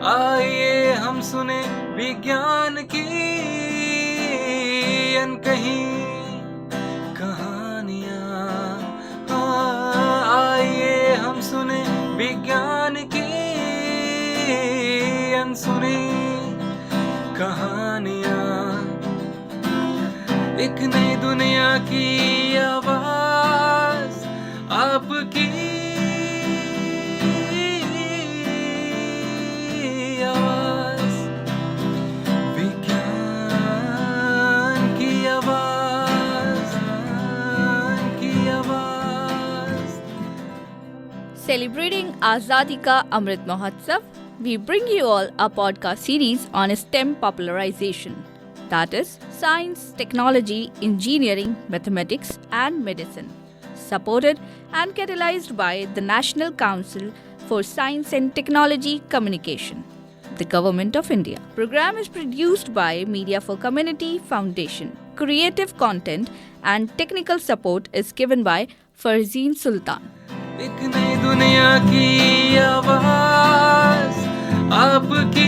आइए हम सुने विज्ञान की अनकही कहानियाँ। आइए हम सुने विज्ञान की अनसुनी कहानियाँ। एक नई दुनिया की आवाज़ आपकी आवाज़, विज्ञान की आवाज़, की आवाज़। Celebrating Azadi Ka Amrit Mahotsav, we bring you all a podcast series on STEM popularization. That is, science, technology, engineering, mathematics, and medicine. Supported and catalyzed by the National Council for Science and Technology Communication, the Government of India. Program is produced by Media for Community Foundation. Creative content and technical support is given by Farzeen Sultan. एक नई दुनिया की आवाज़ आपकी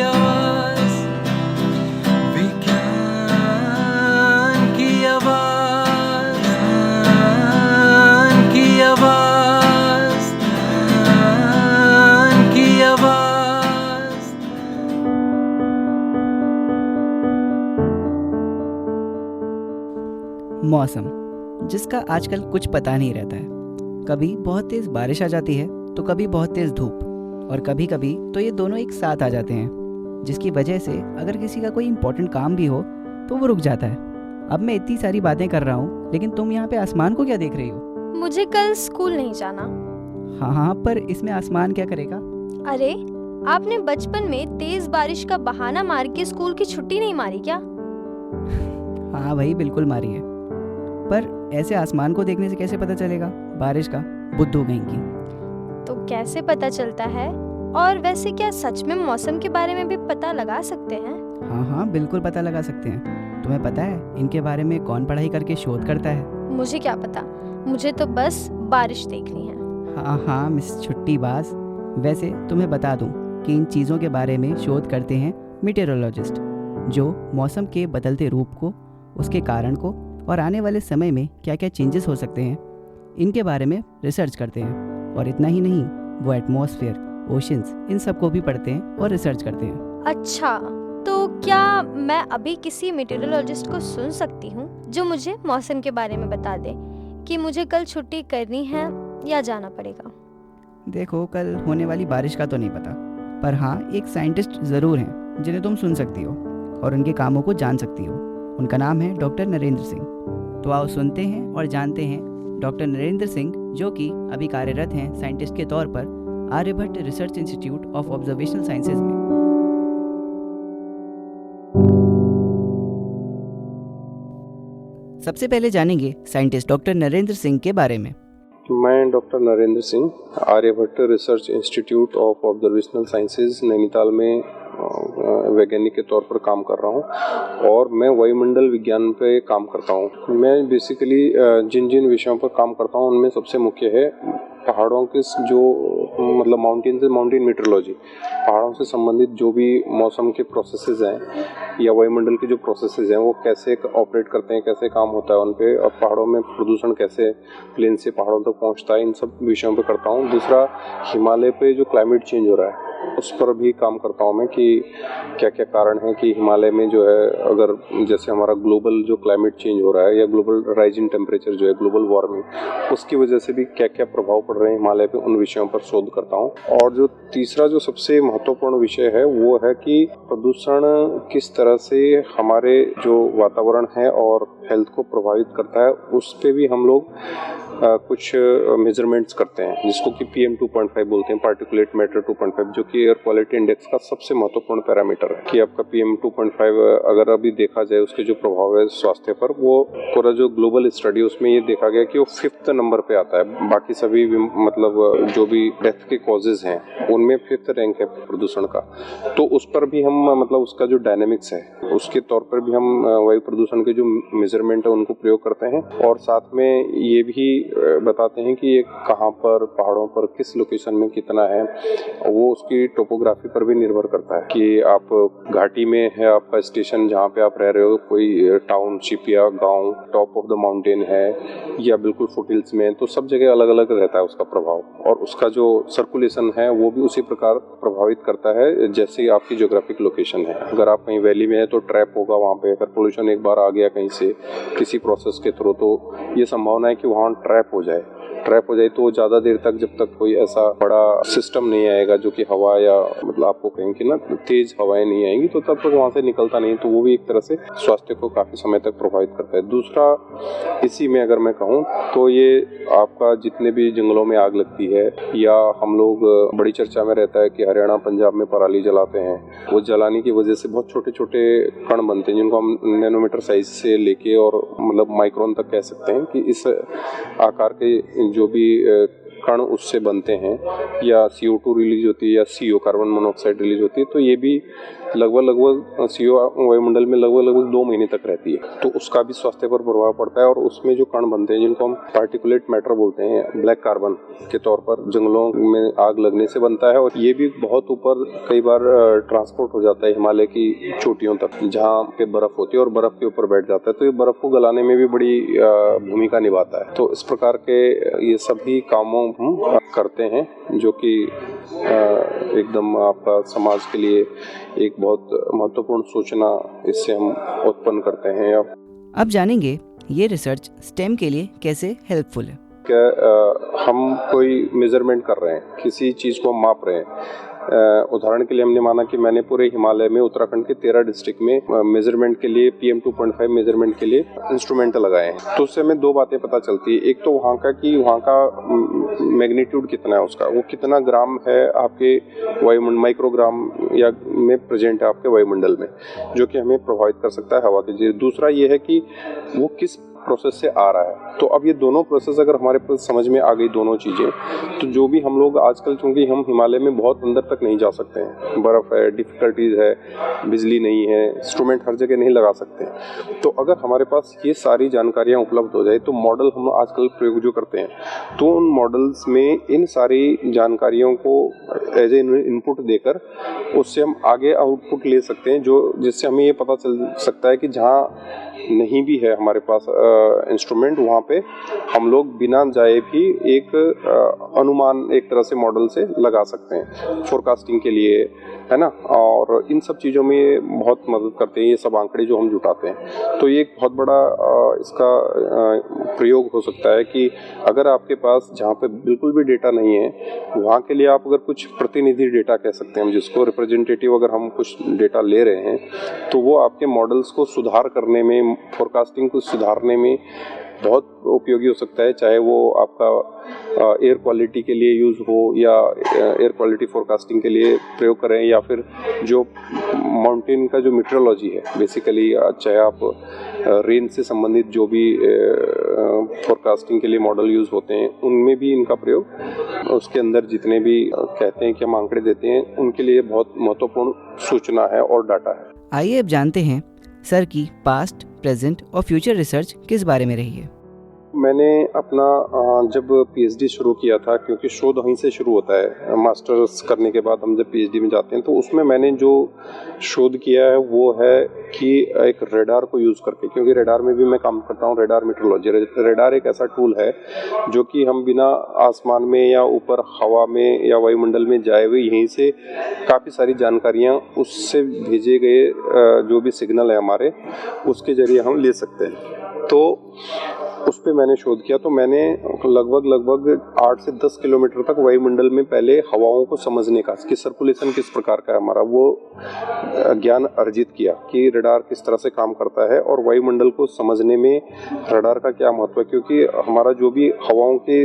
आवाज़, विज्ञान की आवाज़, की आवाज़, की आवाज़। मौसम, जिसका आजकल कुछ पता नहीं रहता है। कभी बहुत तेज़ बारिश आ जाती है तो कभी बहुत तेज़ धूप, और कभी कभी तो ये दोनों एक साथ आ जाते हैं, जिसकी वजह से अगर किसी का कोई इम्पोर्टेंट काम भी हो तो वो रुक जाता है। अब मैं इतनी सारी बातें कर रहा हूँ, लेकिन तुम यहाँ पे आसमान को क्या देख रही हो? मुझे कल स्कूल नहीं जाना। हाँ, पर इसमें आसमान क्या करेगा? अरे, आपने बचपन में तेज बारिश का बहाना मार के स्कूल की छुट्टी नहीं मारी क्या? हाँ भाई, बिल्कुल मारी है। पर ऐसे आसमान को देखने से कैसे पता चलेगा बारिश का? बुद्धू कहेंगी। तो कैसे पता चलता है? और वैसे क्या सच में मौसम के बारे में भी पता लगा सकते हैं? हाँ, बिल्कुल पता लगा सकते हैं। तुम्हें पता है इनके बारे में कौन पढ़ाई करके शोध करता है? मुझे क्या पता, मुझे तो बस बारिश देखनी है। हाँ, मिस छुट्टीबाज। वैसे तुम्हें बता दूं कि इन चीज़ों के बारे में शोध करते हैं मीटेरोलॉजिस्ट, जो मौसम के बदलते रूप को, उसके कारण को और आने वाले समय में क्या क्या चेंजेस हो सकते हैं, इनके बारे में रिसर्च करते हैं। और इतना ही नहीं, वो एटमॉस्फेयर, ओशंस, इन सब को भी पढ़ते हैं और रिसर्च करते हैं। अच्छा, तो क्या मैं अभी किसी मीटेरोलॉजिस्ट को सुन सकती हूँ जो मुझे मौसम के बारे में बता दे कि मुझे कल छुट्टी करनी है या जाना पड़ेगा? देखो, कल होने वाली बारिश का तो नहीं पता, पर हाँ, एक साइंटिस्ट ज़रूर हैं जिन्हें तुम सुन सकती हो और उनके कामों को जान सकती हो। उनका नाम है डॉक्टर नरेंद्र सिंह। तो आओ सुनते हैं और जानते हैं डॉक्टर नरेंद्र सिंह, जो कि अभी कार्यरत हैं साइंटिस्ट के तौर पर Aryabhatta research institute of observational sciences में। सबसे पहले जानेंगे साइंटिस्ट डॉक्टर नरेंद्र सिंह के बारे में। मैं doctor Narendra Singh Aryabhatta research institute of observational sciences Nainital में वैज्ञानिक के तौर पर काम कर रहा हूं, और मैं वायुमंडल विज्ञान पे काम करता हूं। मैं बेसिकली जिन जिन विषयों पर काम करता हूं उनमें सबसे मुख्य है पहाड़ों के जो मतलब माउंटेन मीटरोलॉजी, पहाड़ों से संबंधित जो भी मौसम के प्रोसेसेस हैं या वायुमंडल के जो प्रोसेसेस हैं वो कैसे ऑपरेट करते हैं, कैसे काम होता है उन पे, और पहाड़ों में प्रदूषण कैसे प्लेन से पहाड़ों तक पहुंचता है, इन सब विषयों पे करता हूं। दूसरा, हिमालय पे जो क्लाइमेट चेंज हो रहा है उस पर भी काम करता हूं मैं कि क्या क्या कारण है कि हिमालय में जो है, अगर जैसे हमारा ग्लोबल जो क्लाइमेट चेंज हो रहा है या ग्लोबल राइज इन टेम्परेचर जो है, ग्लोबल वार्मिंग, उसकी वजह से भी क्या क्या प्रभाव पड़ रहे हैं हिमालय पे, उन विषयों पर शोध करता हूं। और जो तीसरा जो सबसे महत्वपूर्ण विषय है वो है कि प्रदूषण किस तरह से हमारे जो वातावरण है और हेल्थ को प्रभावित करता है, उस पे भी हम लोग कुछ मेजरमेंट्स करते हैं, जिसको कि PM 2.5 बोलते हैं, पार्टिकुलेट मैटर 2.5, जो कि एयर क्वालिटी इंडेक्स का सबसे महत्वपूर्ण पैरामीटर है कि आपका PM 2.5 अगर अभी देखा जाए उसके जो प्रभाव है स्वास्थ्य पर, वो पूरा जो ग्लोबल स्टडी उसमें ये देखा गया कि वो 5th नंबर पे आता है। बाकी सभी मतलब जो भी डेथ के कॉजेज हैं उनमें 5th रैंक है प्रदूषण का। तो उस पर भी हम मतलब उसका जो डायनेमिक्स है उसके तौर पर भी हम वायु प्रदूषण के जो मेजरमेंट है उनको प्रयोग करते हैं। और साथ में ये भी बताते हैं कि ये कहाँ पर पहाड़ों पर किस लोकेशन में कितना है। वो उसकी टोपोग्राफी पर भी निर्भर करता है कि आप घाटी में है आपका स्टेशन जहाँ पे आप रह रहे हो, कोई टाउनशिप या गांव टॉप ऑफ द माउंटेन है या बिल्कुल फुटहिल्स में, तो सब जगह अलग अलग रहता है उसका प्रभाव, और उसका जो सर्कुलेशन है वो भी उसी प्रकार प्रभावित करता है जैसे आपकी ज्योग्राफिक लोकेशन है। अगर आप कहीं वैली में है तो ट्रैप होगा वहाँ पे, अगर पोल्यूशन एक बार आ गया कहीं से किसी प्रोसेस के थ्रू तो ये संभावना है कि वहाँ ट्रैप हो जाए तो ज़्यादा देर तक, जब तक कोई ऐसा बड़ा सिस्टम नहीं आएगा जो कि हवा या मतलब आपको कहें कि ना तेज हवाएं नहीं आएंगी, तो तब तक वहाँ से निकलता नहीं, तो वो भी एक तरह से स्वास्थ्य को काफ़ी समय तक प्रभावित करता है। दूसरा, इसी में अगर मैं कहूँ तो ये आपका जितने भी जंगलों में आग लगती है, या हम लोग बड़ी चर्चा में रहता है कि हरियाणा पंजाब में पराली जलाते हैं, वो जलाने की वजह से बहुत छोटे छोटे कण बनते हैं जिनको हम नैनोमीटर साइज से लेके और मतलब माइक्रोन तक कह सकते हैं कि इस आकार के जो भी कण उससे बनते हैं, या CO2 रिलीज होती है या CO कार्बन मोनोऑक्साइड रिलीज होती है, तो ये भी लगभग CO वायुमंडल में लगभग 2 महीने तक रहती है, तो उसका भी स्वास्थ्य पर प्रभाव पड़ता है। और उसमें जो कण बनते हैं जिनको हम पार्टिकुलेट मैटर बोलते हैं, ब्लैक कार्बन के तौर पर जंगलों में आग लगने से बनता है, और ये भी बहुत ऊपर कई बार ट्रांसपोर्ट हो जाता है हिमालय की चोटियों तक जहाँ पे बर्फ होती है और बर्फ के ऊपर बैठ जाता है, तो ये बर्फ को गलाने में भी बड़ी भूमिका निभाता है। तो इस प्रकार के ये सभी कामों हम करते हैं जो कि एकदम आपका समाज के लिए एक बहुत महत्वपूर्ण सूचना इससे हम उत्पन्न करते हैं। अब जानेंगे ये रिसर्च स्टेम के लिए कैसे हेल्पफुल है। हम कोई मेजरमेंट कर रहे हैं, किसी चीज़ को हम माप रहे हैं। उदाहरण के लिए हमने माना कि मैंने पूरे हिमालय में उत्तराखंड के 13 डिस्ट्रिक्ट में मेजरमेंट के लिए PM2.5 मेजरमेंट के लिए इंस्ट्रूमेंट लगाए हैं। तो उससे हमें 2 बातें पता चलती है। एक तो वहाँ का मैग्नीट्यूड कितना है, उसका वो कितना ग्राम है आपके वायुमंडल, माइक्रोग्राम या में प्रेजेंट है आपके वायुमंडल में, जो कि हमें प्रभावित कर सकता है हवा के जरिए। दूसरा ये है कि वो किस प्रोसेस से आ रहा है। तो अब ये दोनों प्रोसेस अगर हमारे पास समझ में आ गई दोनों चीज़ें, तो जो भी हम लोग आजकल, चूंकि हम हिमालय में बहुत अंदर तक नहीं जा सकते हैं, बर्फ़ है, डिफ़िकल्टीज़ है, बिजली नहीं है, इंस्ट्रूमेंट हर जगह नहीं लगा सकते, तो अगर हमारे पास ये सारी जानकारियाँ उपलब्ध हो जाए, तो मॉडल हम आजकल प्रयोग जो करते हैं, तो उन मॉडल्स में इन सारी जानकारियों को एज ए इनपुट देकर उससे हम आगे आउटपुट ले सकते हैं, जो जिससे हमें ये पता चल सकता है कि जहाँ नहीं भी है हमारे पास इंस्ट्रूमेंट, वहाँ पे हम लोग बिना जाए भी एक अनुमान एक तरह से मॉडल से लगा सकते हैं फोरकास्टिंग के लिए, है ना। और इन सब चीज़ों में बहुत मदद करते हैं ये सब आंकड़े जो हम जुटाते हैं। तो ये एक बहुत बड़ा इसका प्रयोग हो सकता है कि अगर आपके पास जहाँ पे बिल्कुल भी डेटा नहीं है, वहाँ के लिए आप अगर कुछ प्रतिनिधि डेटा कह सकते हैं हम जिसको, रिप्रेजेंटेटिव अगर हम कुछ डेटा ले रहे हैं, तो वो आपके मॉडल्स को सुधार करने में, फोरकास्टिंग को सुधारने में बहुत उपयोगी हो सकता है। चाहे वो आपका एयर क्वालिटी के लिए यूज़ हो, या एयर क्वालिटी फोरकास्टिंग के लिए प्रयोग करें, या फिर जो माउंटेन का जो मीटरोलॉजी है बेसिकली, चाहे आप रेन से संबंधित जो भी फोरकास्टिंग के लिए मॉडल यूज़ होते हैं, उनमें भी इनका प्रयोग, उसके अंदर जितने भी कहते हैं कि हम आंकड़े देते हैं, उनके लिए बहुत महत्वपूर्ण सूचना है और डाटा है। आइए अब जानते हैं सर की पास्ट, प्रेजेंट और फ्यूचर रिसर्च किस बारे में रही है। मैंने अपना जब PhD शुरू किया था, क्योंकि शोध वहीं से शुरू होता है, मास्टर्स करने के बाद हम जब PhD में जाते हैं, तो उसमें मैंने जो शोध किया है वो है कि एक रेडार को यूज़ करके, क्योंकि रेडार में भी मैं काम करता हूँ, रेडार मीटरोलॉजी। रेडार एक ऐसा टूल है जो कि हम बिना आसमान में या ऊपर हवा में या वायुमंडल में जाए हुए यहीं से काफ़ी सारी जानकारियाँ उससे भेजे गए जो भी सिग्नल है हमारे, उसके ज़रिए हम ले सकते हैं। तो उस पर मैंने शोध किया। तो मैंने लगभग 8 से 10 किलोमीटर तक वायुमंडल में पहले हवाओं को समझने का, कि सर्कुलेशन किस प्रकार का है हमारा, वो ज्ञान अर्जित किया कि रडार किस तरह से काम करता है, और वायुमंडल को समझने में रडार का क्या महत्व है, क्योंकि हमारा जो भी हवाओं के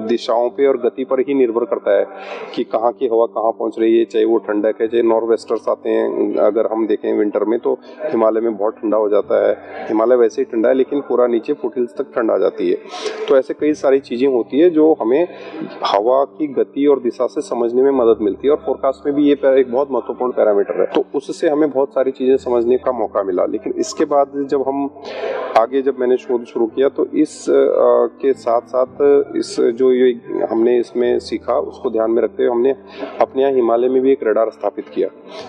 दिशाओं पे और गति पर ही निर्भर करता है कि कहाँ की हवा कहाँ पहुँच रही है, चाहे वो ठंडक है, चाहे नॉर्थ वेस्टर्स आते हैं। अगर हम देखें विंटर में तो हिमालय में बहुत ठंडा हो जाता है, हिमालय वैसे ही ठंडा है, लेकिन पूरा नीचे फुटहिल्स तक ठंड आ जाती है। तो ऐसे कई सारी चीज़ें होती है जो हमें हवा की गति और दिशा से समझने में मदद मिलती है, और फोरकास्ट में भी ये एक बहुत महत्वपूर्ण पैरामीटर है। तो उससे हमें बहुत सारी चीज़ें समझने का मौका मिला। लेकिन इसके बाद जब हम आगे जब मैंने शोध शुरू किया तो इस के साथ साथ इस जो ये हमने इसमें सीखा उसको ध्यान में रखते हुए हमने अपने यहाँ हिमालय में भी एक रडार स्थापित किया,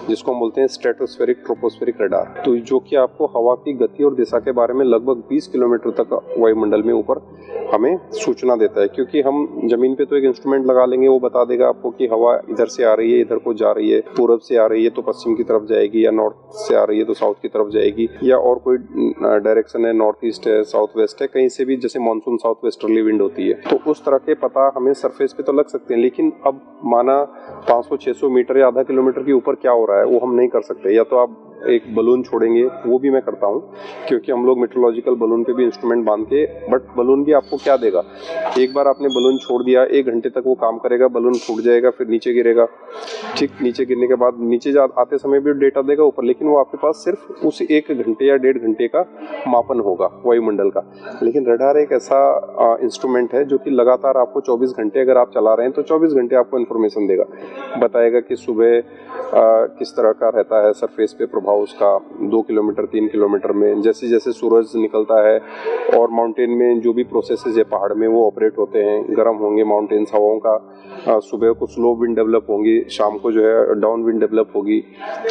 जिसको हम बोलते हैं स्ट्रेटोस्फेरिक ट्रोपोस्फेरिक रडार। तो जो कि आपको हवा की गति और दिशा के बारे में लगभग 20 किलोमीटर तक वायुमंडल में ऊपर हमें सूचना देता है। क्योंकि हम जमीन पे तो एक इंस्ट्रूमेंट लगा लेंगे, वो बता देगा आपको कि हवा इधर से आ रही है, इधर को जा रही है, पूरब से आ रही है तो पश्चिम की तरफ जाएगी, या नॉर्थ से आ रही है तो साउथ की तरफ जाएगी, या और कोई डायरेक्शन है, नॉर्थ ईस्ट है, साउथ वेस्ट है, कहीं से भी, जैसे मानसून साउथ वेस्टर्ली विंड होती है। तो उस तरह के पता हमें सरफेस पे तो लग सकते हैं, लेकिन अब माना 500-600 मीटर या आधा किलोमीटर के ऊपर क्या हो रहा है वो हम नहीं कर सकते। या तो आप एक बलून छोड़ेंगे, वो भी मैं करता हूँ, क्योंकि हम लोग मेट्रोलॉजिकल बलून पे भी इंस्ट्रूमेंट बांध के, बट बलून भी आपको क्या देगा, एक बार आपने बलून छोड़ दिया 1 घंटे तक वो काम करेगा, बलून फूट जाएगा, फिर नीचे गिरेगा, ठीक, नीचे गिरने के बाद नीचे आते समय भी डेटा देगा ऊपर, लेकिन वो आपके पास सिर्फ उस 1 घंटे या 1.5 घंटे का मापन होगा वायुमंडल का। लेकिन रडार एक ऐसा इंस्ट्रूमेंट है जो कि लगातार आपको 24 घंटे अगर आप चला रहे हैं तो 24 घंटे आपको इन्फॉर्मेशन देगा, बताएगा कि सुबह किस तरह का रहता है सरफेस पे प्रभाव उसका 2 किलोमीटर 3 किलोमीटर में, जैसे जैसे सूरज निकलता है, और माउंटेन में जो भी प्रोसेसेस है पहाड़ में वो ऑपरेट होते हैं, गर्म होंगे माउंटेन्स, हवाओं का सुबह को स्लो विंड डेवलप होंगी, शाम को जो है डाउन विंड डेवलप होगी।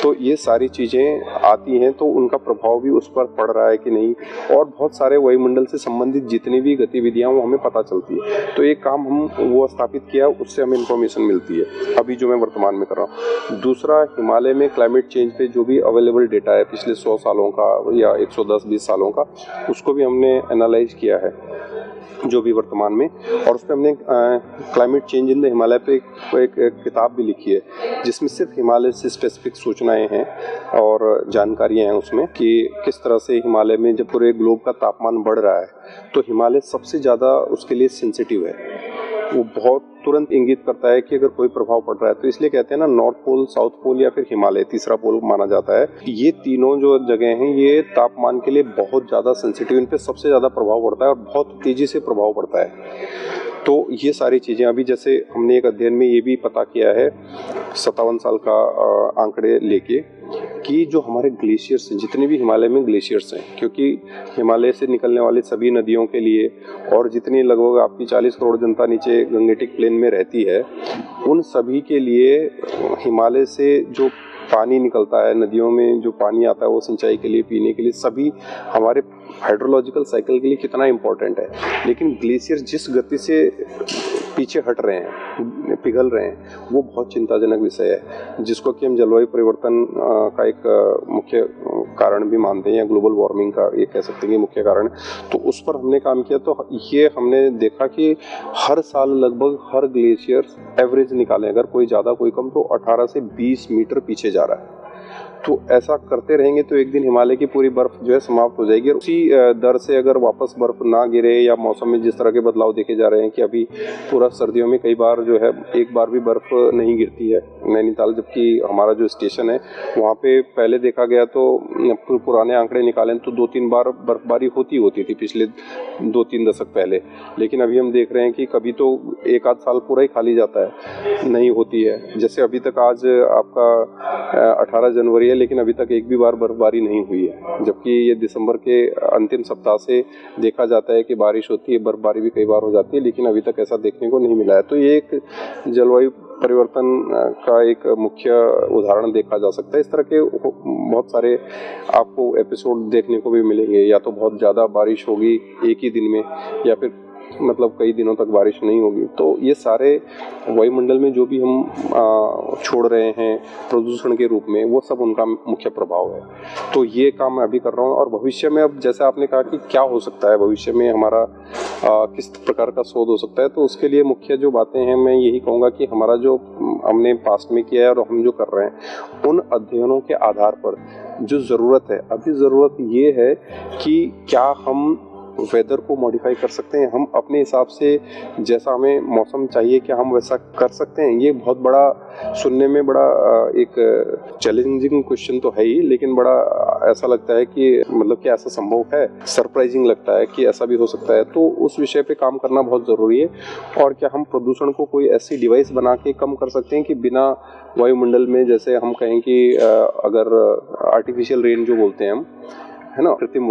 तो ये सारी चीज़ें आती हैं, तो उनका प्रभाव भी उस पर पड़ रहा है कि नहीं, और बहुत सारे वायुमंडल से संबंधित जितनी भी गतिविधियाँ वो हमें पता चलती है। तो एक काम हम वो स्थापित किया, उससे हमें इन्फॉर्मेशन मिलती है, अभी जो मैं वर्तमान में कर रहा हूँ। दूसरा, हिमालय में क्लाइमेट चेंज पे जो भी अवेलेबल डेटा है पिछले 100 सालों का या 110-20 सालों का, उसको भी हमने एनालाइज किया है जो भी वर्तमान में, और उस पर हमने climate change in the Himalaya पे एक किताब भी लिखी है, जिसमें सिर्फ हिमालय से स्पेसिफिक सूचनाएं हैं और जानकारियां हैं उसमें कि किस तरह से हिमालय में जब पूरे ग्लोब का तापमान बढ़ रहा है तो हिमालय सबसे ज़्यादा उसके लिए सेंसिटिव है। वो बहुत तुरंत इंगित करता है कि अगर कोई प्रभाव पड़ रहा है, तो इसलिए कहते हैं ना, नॉर्थ पोल, साउथ पोल या फिर हिमालय तीसरा पोल माना जाता है। ये तीनों जो जगह हैं ये तापमान के लिए बहुत ज़्यादा सेंसिटिव, इन पे सबसे ज़्यादा प्रभाव पड़ता है और बहुत तेज़ी से प्रभाव पड़ता है। तो ये सारी चीज़ें, अभी जैसे हमने एक अध्ययन में ये भी पता किया है 57 साल का आंकड़े लेके, कि जो हमारे ग्लेशियर्स हैं, जितने भी हिमालय में ग्लेशियर्स हैं, क्योंकि हिमालय से निकलने वाली सभी नदियों के लिए, और जितनी लगभग आपकी 40 करोड़ जनता नीचे गंगेटिक प्लेन में रहती है, उन सभी के लिए हिमालय से जो पानी निकलता है, नदियों में जो पानी आता है वो सिंचाई के लिए, पीने के लिए, सभी हमारे हाइड्रोलॉजिकल साइकिल के लिए कितना इम्पोर्टेंट है। लेकिन ग्लेशियर जिस गति से पीछे हट रहे हैं, पिघल रहे हैं, वो बहुत चिंताजनक विषय है, जिसको कि हम जलवायु परिवर्तन का एक मुख्य कारण भी मानते हैं, या ग्लोबल वार्मिंग का ये कह सकते हैं कि मुख्य कारण। तो उस पर हमने काम किया, तो ये हमने देखा कि हर साल लगभग हर ग्लेशियर एवरेज निकालें, अगर कोई ज़्यादा कोई कम, तो 18 से 20 मीटर पीछे जा रहा है। तो ऐसा करते रहेंगे तो एक दिन हिमालय की पूरी बर्फ जो है समाप्त हो जाएगी, और उसी दर से अगर वापस बर्फ ना गिरे, या मौसम में जिस तरह के बदलाव देखे जा रहे हैं कि अभी पूरा सर्दियों में कई बार जो है एक बार भी बर्फ नहीं गिरती है नैनीताल, जबकि हमारा जो स्टेशन है वहाँ पे पहले देखा गया तो पुराने आंकड़े निकालें तो 2-3 बार बर्फबारी होती थी पिछले 2-3 दशक पहले। लेकिन अभी हम देख रहे हैं कि कभी तो 1-8 साल पूरा ही खाली जाता है, नहीं होती है। जैसे अभी तक आज आपका 18 जनवरी है, लेकिन अभी तक एक भी बार बर्फबारी नहीं हुई है, जबकि ये दिसंबर के अंतिम सप्ताह से देखा जाता है कि बारिश होती है, बर्फबारी भी कई बार हो जाती है, लेकिन अभी तक ऐसा देखने को नहीं मिला है। तो ये एक जलवायु परिवर्तन का एक मुख्य उदाहरण देखा जा सकता है। इस तरह के बहुत सारे आपको एपिसोड देखने को भी मिलेंगे, या तो बहुत ज़्यादा बारिश होगी एक ही दिन में, या फिर मतलब कई दिनों तक बारिश नहीं होगी। तो ये सारे वायुमंडल में जो भी हम छोड़ रहे हैं प्रदूषण के रूप में, वो सब उनका मुख्य प्रभाव है। तो ये काम मैं अभी कर रहा हूँ, और भविष्य में, अब जैसे आपने कहा कि क्या हो सकता है भविष्य में हमारा किस प्रकार का शोध हो सकता है, तो उसके लिए मुख्य जो बातें हैं मैं यही कहूँगा कि हमारा जो हमने पास्ट में किया है और हम जो कर रहे हैं, उन अध्ययनों के आधार पर जो ज़रूरत है, अभी ज़रूरत ये है कि क्या हम वेदर को मॉडिफाई कर सकते हैं, हम अपने हिसाब से जैसा हमें मौसम चाहिए क्या हम वैसा कर सकते हैं। ये बहुत बड़ा सुनने में बड़ा एक चैलेंजिंग क्वेश्चन तो है ही, लेकिन बड़ा ऐसा लगता है कि मतलब कि ऐसा संभव है, सरप्राइजिंग लगता है कि ऐसा भी हो सकता है। तो उस विषय पे काम करना बहुत ज़रूरी है। और क्या हम प्रदूषण को कोई ऐसी डिवाइस बना के कम कर सकते हैं कि बिना वायुमंडल में, जैसे हम कहें कि अगर आर्टिफिशियल रेन जो बोलते हैं हम, है ना, कृत्रिम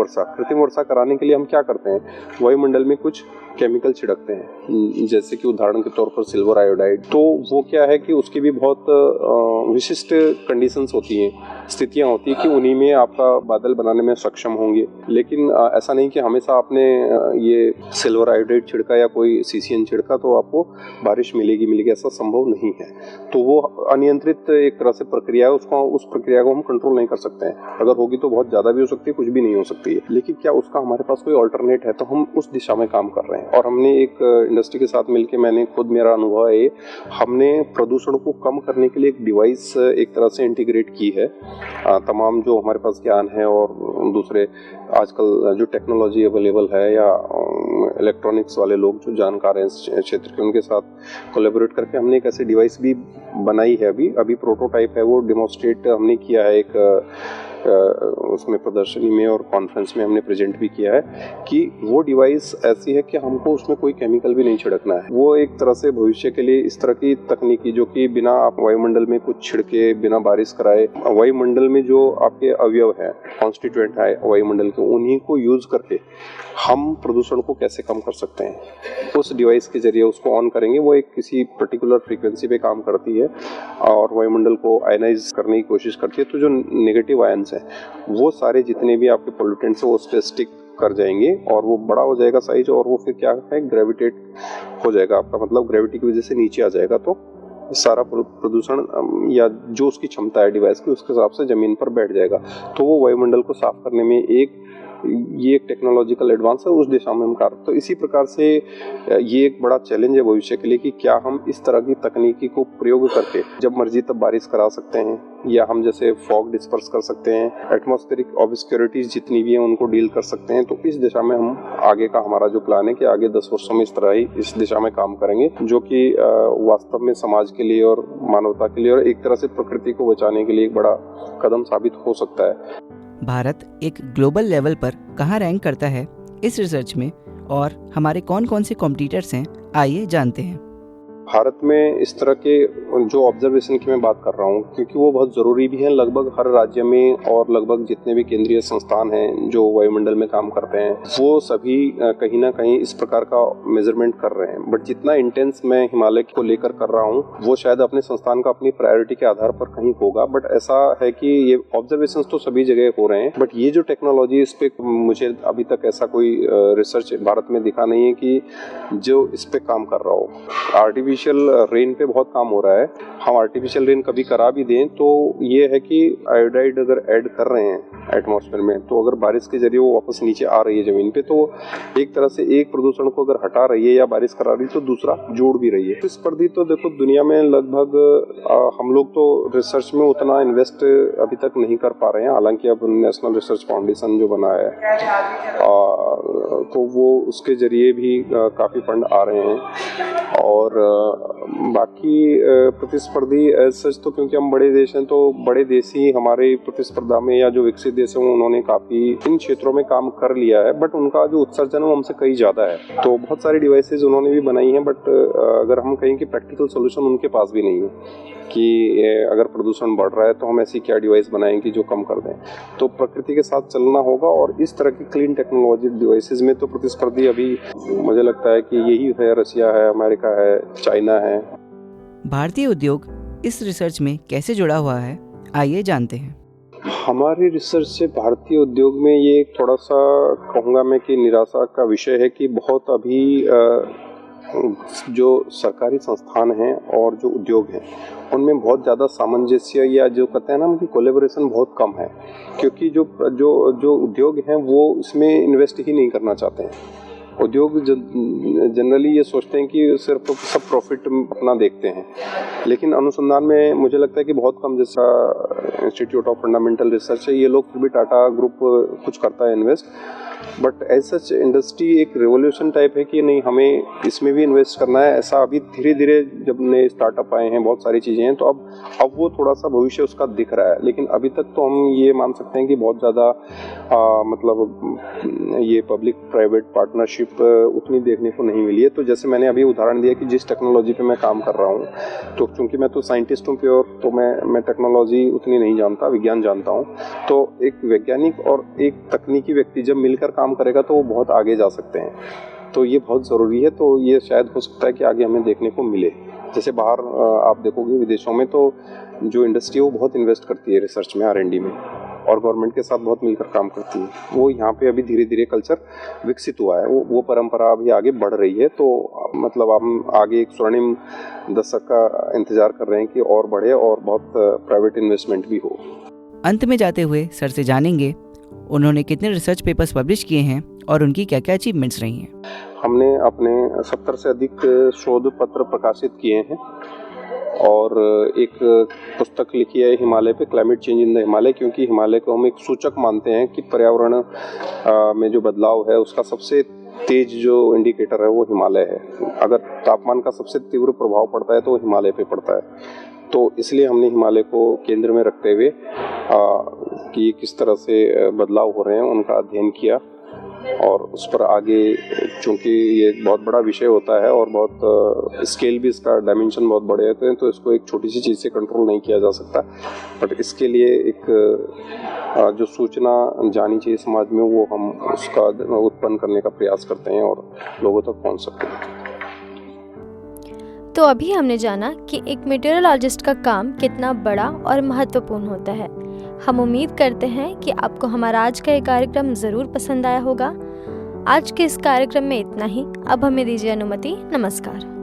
वर्षा कराने के लिए हम क्या करते हैं, वायुमंडल में कुछ केमिकल छिड़कते हैं, जैसे कि उदाहरण के तौर पर सिल्वर आयोडाइड। तो वो क्या है कि उसकी भी बहुत विशिष्ट कंडीशंस होती हैं, स्थितियां होती हैं कि उन्हीं में आपका बादल बनाने में सक्षम होंगे। लेकिन ऐसा नहीं कि हमेशा आपने ये सिल्वर आयोडाइड छिड़का या कोई सीसीएन छिड़का तो आपको बारिश मिलेगी, ऐसा संभव नहीं है। तो वो अनियंत्रित एक तरह से प्रक्रिया है, उस प्रक्रिया को हम कंट्रोल नहीं कर सकते हैं। अगर होगी तो बहुत ज़्यादा भी हो सकती है, कुछ भी नहीं हो सकती है। लेकिन क्या उसका हमारे पास कोई ऑल्टरनेट है, तो हम उस दिशा में काम कर रहे हैं। और हमने एक इंडस्ट्री के साथ मिलकर, मैंने खुद, मेरा अनुभव है, हमने प्रदूषण को कम करने के लिए एक डिवाइस एक तरह से इंटीग्रेट की है। तमाम जो हमारे पास ज्ञान है और दूसरे आजकल जो टेक्नोलॉजी अवेलेबल है या इलेक्ट्रॉनिक्स वाले लोग जो जानकार हैं इस क्षेत्र के, उनके साथ कोलैबोरेट करके हमने एक ऐसी डिवाइस भी बनाई है। अभी प्रोटोटाइप है, वो डेमोस्ट्रेट हमने किया है एक उसमें प्रदर्शनी में और कॉन्फ्रेंस में हमने प्रेजेंट भी किया है कि वो डिवाइस ऐसी है कि हमको उसमें कोई केमिकल भी नहीं छिड़कना है। वो एक तरह से भविष्य के लिए इस तरह की तकनीकी, जो कि बिना आप वायुमंडल में कुछ छिड़के, बिना बारिश कराए, वायुमंडल में जो आपके अवयव है, कॉन्स्टिट्यूएंट है वायुमंडल के, उन्हीं को यूज करके हम प्रदूषण को कैसे कम कर सकते हैं। उस डिवाइस के जरिए उसको ऑन करेंगे, वो एक किसी पर्टिकुलर फ्रीक्वेंसी पे काम करती है और वायुमंडल को आयनाइज करने की कोशिश करती है। तो जो नेगेटिव आयंस हैं, वो सारे जितने भी आपके पोल्यूटेंट्स हैं वो उस पर स्टिक कर जाएंगे और वो बड़ा हो जाएगा साइज, और वो फिर क्या है, ग्रेविटेट हो जाएगा, आपका मतलब ग्रेविटी की वजह से नीचे आ जाएगा। तो सारा प्रदूषण या जो उसकी क्षमता है डिवाइस की, उसके हिसाब से जमीन पर बैठ जाएगा। तो वो वायुमंडल को साफ करने में ये एक टेक्नोलॉजिकल एडवांस है, उस दिशा में हम कार्य। तो इसी प्रकार से ये एक बड़ा चैलेंज है भविष्य के लिए कि क्या हम इस तरह की तकनीकी को प्रयोग करके जब मर्जी तब बारिश करा सकते हैं, या हम जैसे फॉग डिस्पर्स कर सकते हैं, एटमॉस्फेरिक ऑब्स्क्योरिटीज जितनी भी हैं उनको डील कर सकते हैं। तो इस दिशा में हम आगे का हमारा जो प्लान है कि आगे 10 वर्षों में इस तरह ही इस दिशा में काम करेंगे, जो कि वास्तव में समाज के लिए और मानवता के लिए और एक तरह से प्रकृति को बचाने के लिए एक बड़ा कदम साबित हो सकता है। भारत एक ग्लोबल लेवल पर कहाँ रैंक करता है इस रिसर्च में, और हमारे कौन कौन से कॉम्पिटिटर्स हैं, आइए जानते हैं। भारत में इस तरह के जो ऑब्जर्वेशन की मैं बात कर रहा हूँ, क्योंकि वो बहुत ज़रूरी भी है, लगभग हर राज्य में और लगभग जितने भी केंद्रीय संस्थान हैं जो वायुमंडल में काम करते हैं, वो सभी कहीं ना कहीं इस प्रकार का मेजरमेंट कर रहे हैं। बट जितना इंटेंस मैं हिमालय को लेकर कर रहा हूँ, वो शायद अपने संस्थान का अपनी प्रायोरिटी के आधार पर कहीं होगा। बट ऐसा है कि ये ऑब्जर्वेशन तो सभी जगह हो रहे हैं, बट ये जो टेक्नोलॉजी, इस पे मुझे अभी तक ऐसा कोई रिसर्च भारत में दिखा नहीं है कि जो इस पे काम कर रहा हो। आर्टिफिशियल रेन पे बहुत काम हो रहा है। हम आर्टिफिशियल रेन कभी करा भी दें तो ये है कि आयोडाइड अगर ऐड कर रहे हैं एटमॉस्फेयर में, तो अगर बारिश के जरिए वो वापस नीचे आ रही है जमीन पे, तो एक तरह से एक प्रदूषण को अगर हटा रही है या बारिश करा रही है तो दूसरा जोड़ भी रही है। प्रतिस्पर्धी तो देखो दुनिया में लगभग हम लोग तो रिसर्च में उतना इन्वेस्ट अभी तक नहीं कर पा रहे हैं। हालांकि अब नेशनल रिसर्च फाउंडेशन जो बना है तो वो उसके जरिए भी काफ़ी फंड आ रहे हैं। और बाकी प्रतिस्पर्धी सच तो, क्योंकि हम बड़े देश हैं तो बड़े देश ही हमारे प्रतिस्पर्धा में, या जो विकसित देश हैं उन्होंने काफ़ी इन क्षेत्रों में काम कर लिया है, बट उनका जो उत्सर्जन है वो हमसे कहीं ज़्यादा है। तो बहुत सारी डिवाइसेज उन्होंने भी बनाई हैं, बट अगर हम कहें कि प्रैक्टिकल सोल्यूशन उनके पास भी नहीं है कि अगर प्रदूषण बढ़ रहा है तो हम ऐसी क्या डिवाइस बनाएं कि जो कम कर दें। तो प्रकृति के साथ चलना होगा, और इस तरह की क्लीन टेक्नोलॉजी डिवाइसेज में तो प्रतिस्पर्धी अभी मुझे लगता है कि यही है, रसिया है, अमेरिका है, चाइना है। भारतीय उद्योग इस रिसर्च में कैसे जुड़ा हुआ है, आइए जानते हैं। हमारी रिसर्च से भारतीय उद्योग में ये थोड़ा सा कहूँगा मैं कि निराशा का विषय है कि बहुत अभी जो सरकारी संस्थान हैं और जो उद्योग हैं उनमें बहुत ज़्यादा सामंजस्य, या जो कहते हैं ना उनकी कोलैबोरेशन बहुत कम है, क्योंकि जो उद्योग हैं वो इसमें इन्वेस्ट ही नहीं करना चाहते हैं। उद्योग जनरली ये सोचते हैं कि सिर्फ सब प्रॉफिट अपना देखते हैं, लेकिन अनुसंधान में मुझे लगता है कि बहुत कम, जैसा इंस्टीट्यूट ऑफ फंडामेंटल रिसर्च है, ये लोग फिर भी टाटा ग्रुप कुछ करता है invest, but as such industry एक रेवोल्यूशन टाइप है कि नहीं, हमें इसमें भी इन्वेस्ट करना है। ऐसा अभी धीरे धीरे जब नए स्टार्टअप आए हैं, बहुत सारी चीज़ें हैं, तो अब वो थोड़ा सा भविष्य उसका दिख रहा है। लेकिन अभी तक तो हम ये मान सकते हैं कि बहुत ज़्यादा मतलब ये पब्लिक प्राइवेट पार्टनरशिप उतनी देखने को नहीं मिली है। तो जैसे मैंने अभी उदाहरण दिया कि जिस टेक्नोलॉजी पे मैं काम कर रहा हूँ, तो चूँकि मैं तो साइंटिस्ट हूँ प्योर, तो मैं टेक्नोलॉजी उतनी नहीं जानता, विज्ञान जानता हूँ। तो एक वैज्ञानिक और एक तकनीकी व्यक्ति जब मिलकर काम करेगा तो वो बहुत आगे जा सकते हैं। तो ये बहुत ज़रूरी है। तो ये शायद हो सकता है कि आगे हमें देखने को मिले। जैसे बाहर आप देखोगे विदेशों में तो जो इंडस्ट्री है वो बहुत इन्वेस्ट करती है रिसर्च में, R&D में, और गवर्नमेंट के साथ बहुत मिलकर काम करती है। वो यहाँ पे अभी धीरे धीरे कल्चर विकसित हुआ है, वो परंपरा अभी आगे बढ़ रही है। तो मतलब हम आगे एक स्वर्णिम दशक का इंतजार कर रहे हैं कि और बढ़े और बहुत प्राइवेट इन्वेस्टमेंट भी हो। अंत में जाते हुए सर से जानेंगे उन्होंने कितने रिसर्च पेपर्स पब्लिश किए हैं और उनकी क्या क्या अचीवमेंट्स रही हैं। हमने अपने 70 से अधिक शोध पत्र प्रकाशित किए हैं और एक पुस्तक लिखी है हिमालय पे, climate change in the Himalaya, क्योंकि हिमालय को हम एक सूचक मानते हैं कि पर्यावरण में जो बदलाव है उसका सबसे तेज जो इंडिकेटर है वो हिमालय है। अगर तापमान का सबसे तीव्र प्रभाव पड़ता है तो वो हिमालय पे पड़ता है। तो इसलिए हमने हिमालय को केंद्र में रखते हुए कि किस तरह से बदलाव हो रहे हैं उनका अध्ययन किया और उस पर आगे, चूँकि ये बहुत बड़ा विषय होता है और बहुत स्केल भी इसका डायमेंशन बहुत बड़े होते हैं, तो इसको एक छोटी सी चीज़ से कंट्रोल नहीं किया जा सकता। बट इसके लिए एक जो सूचना जानी चाहिए समाज में, वो हम उसका उत्पन्न करने का प्रयास करते हैं और लोगों तक पहुंच सकते हैं। तो अभी हमने जाना कि एक मेटेरोलॉजिस्ट का काम कितना बड़ा और महत्वपूर्ण होता है। हम उम्मीद करते हैं कि आपको हमारा आज का ये कार्यक्रम ज़रूर पसंद आया होगा। आज के इस कार्यक्रम में इतना ही। अब हमें दीजिए अनुमति। नमस्कार।